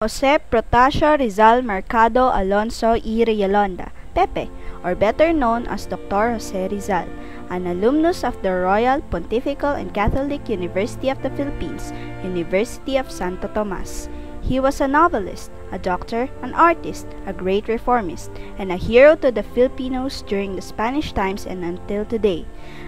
Jose Protasio Rizal Mercado Alonso y Realonda, Pepe, or better known as Dr. Jose Rizal, an alumnus of the Royal Pontifical and Catholic University of the Philippines, University of Santo Tomas. He was a novelist, a doctor, an artist, a great reformist, and a hero to the Filipinos during the Spanish times and until today.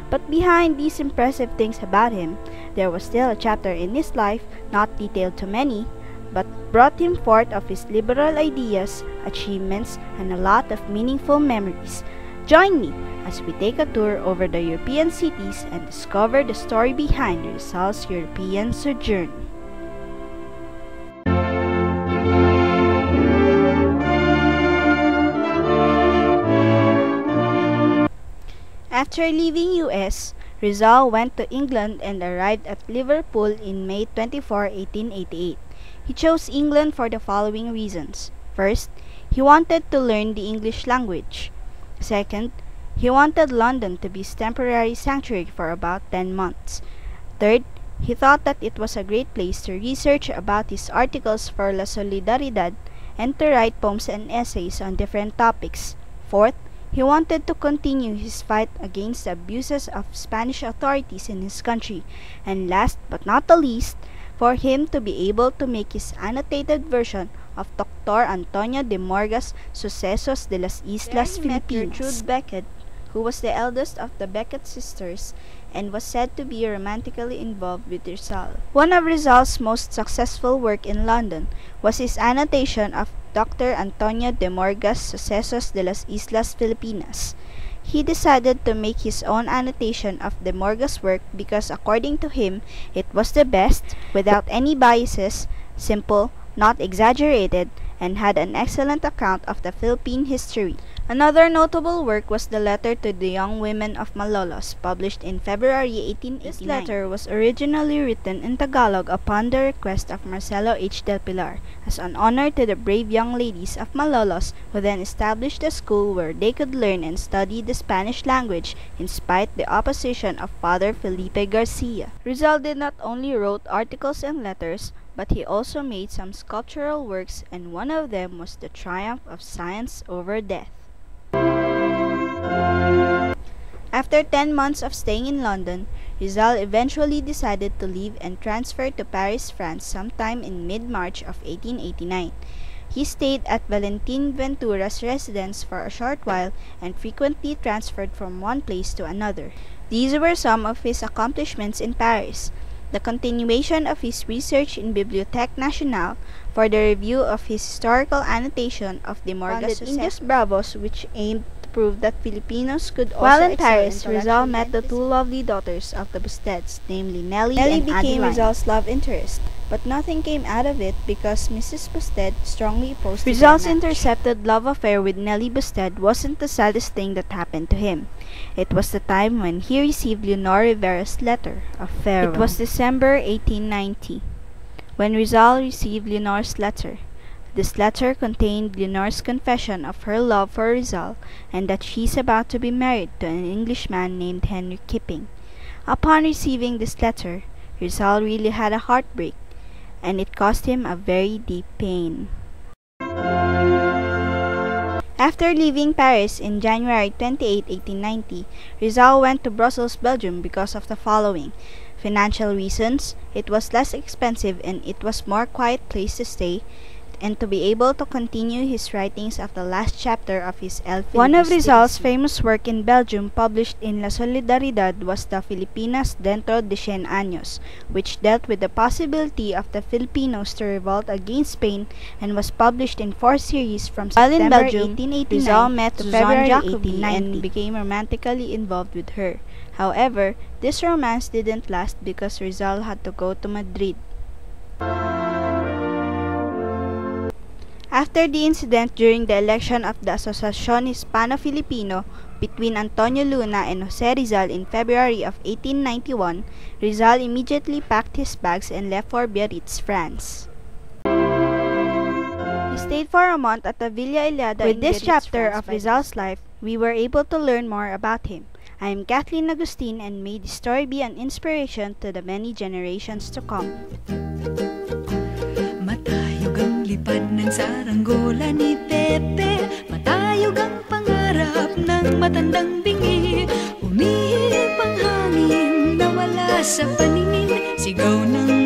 But behind these impressive things about him, there was still a chapter in his life not detailed to many, but brought him forth of his liberal ideas, achievements, and a lot of meaningful memories. Join me as we take a tour over the European cities and discover the story behind Rizal's European sojourn. After leaving US, Rizal went to England and arrived at Liverpool in May 24, 1888. He chose England for the following reasons. First, he wanted to learn the English language. Second, he wanted London to be his temporary sanctuary for about 10 months. Third, he thought that it was a great place to research about his articles for La Solidaridad and to write poems and essays on different topics. Fourth, he wanted to continue his fight against the abuses of Spanish authorities in his country. And last but not the least, for him to be able to make his annotated version of Dr. Antonio de Morga's Sucesos de las Islas Filipinas. Gertrude Becket, who was the eldest of the Becket sisters and was said to be romantically involved with Rizal. One of Rizal's most successful work in London was his annotation of Dr. Antonio de Morga's Sucesos de las Islas Filipinas. He decided to make his own annotation of de Morga's work because according to him, it was the best, without any biases, simple, not exaggerated, and had an excellent account of the Philippine history. Another notable work was the Letter to the Young Women of Malolos, published in February 1889. This letter was originally written in Tagalog upon the request of Marcelo H. del Pilar, as an honor to the brave young ladies of Malolos, who then established a school where they could learn and study the Spanish language in spite the opposition of Father Felipe Garcia. Rizal did not only wrote articles and letters, but he also made some sculptural works, and one of them was the Triumph of Science over Death. After 10 months of staying in London, Rizal eventually decided to leave and transfer to Paris, France sometime in mid-March of 1889. He stayed at Valentin Ventura's residence for a short while and frequently transferred from one place to another. These were some of his accomplishments in Paris: the continuation of his research in Bibliothèque Nationale for the review of his historical annotation of De Morga's Indios Bravos, which aimed to prove that Filipinos could also While in excel Paris, Rizal intellectually met and the two physically. lovely daughters of the Busteds, namely Nellie Nellie and became Adeline. Rizal's love interest, but nothing came out of it because Mrs. Busted strongly opposed to Rizal's their match. intercepted love affair with Nellie Busted wasn't the saddest thing that happened to him. It was the time when he received Leonor Rivera's letter of farewell. It was December 1890 when Rizal received Leonor's letter. This letter contained Leonor's confession of her love for Rizal and that she is about to be married to an Englishman named Henry Kipping. Upon receiving this letter, Rizal really had a heartbreak, and it caused him a very deep pain. After leaving Paris in January 28, 1890, Rizal went to Brussels, Belgium because of the following: financial reasons, it was less expensive and it was more quiet place to stay, and to be able to continue his writings of the last chapter of his El Filibusterismo. One of Rizal's famous work in Belgium published in La Solidaridad was the Filipinas dentro de 100 años, which dealt with the possibility of the Filipinos to revolt against Spain and was published in 4 series from September 1889 Rizal met to Suzanne February Jacobi 1890 and became romantically involved with her. However, this romance didn't last because Rizal had to go to Madrid. After the incident during the election of the Asociación Hispano-Filipino between Antonio Luna and Jose Rizal in February of 1891, Rizal immediately packed his bags and left for Biarritz, France. He stayed for a month at the Villa Eliada. With this chapter of Rizal's life, we were able to learn more about him. I am Kathleen Agustin, and may this story be an inspiration to the many generations to come. Matayog ang lipay Talunan sa ranggola ni Pepe, matayog ang pangarap ng matandang bingi. Umihip ang hangin, nawala sa paningin, sigaw ng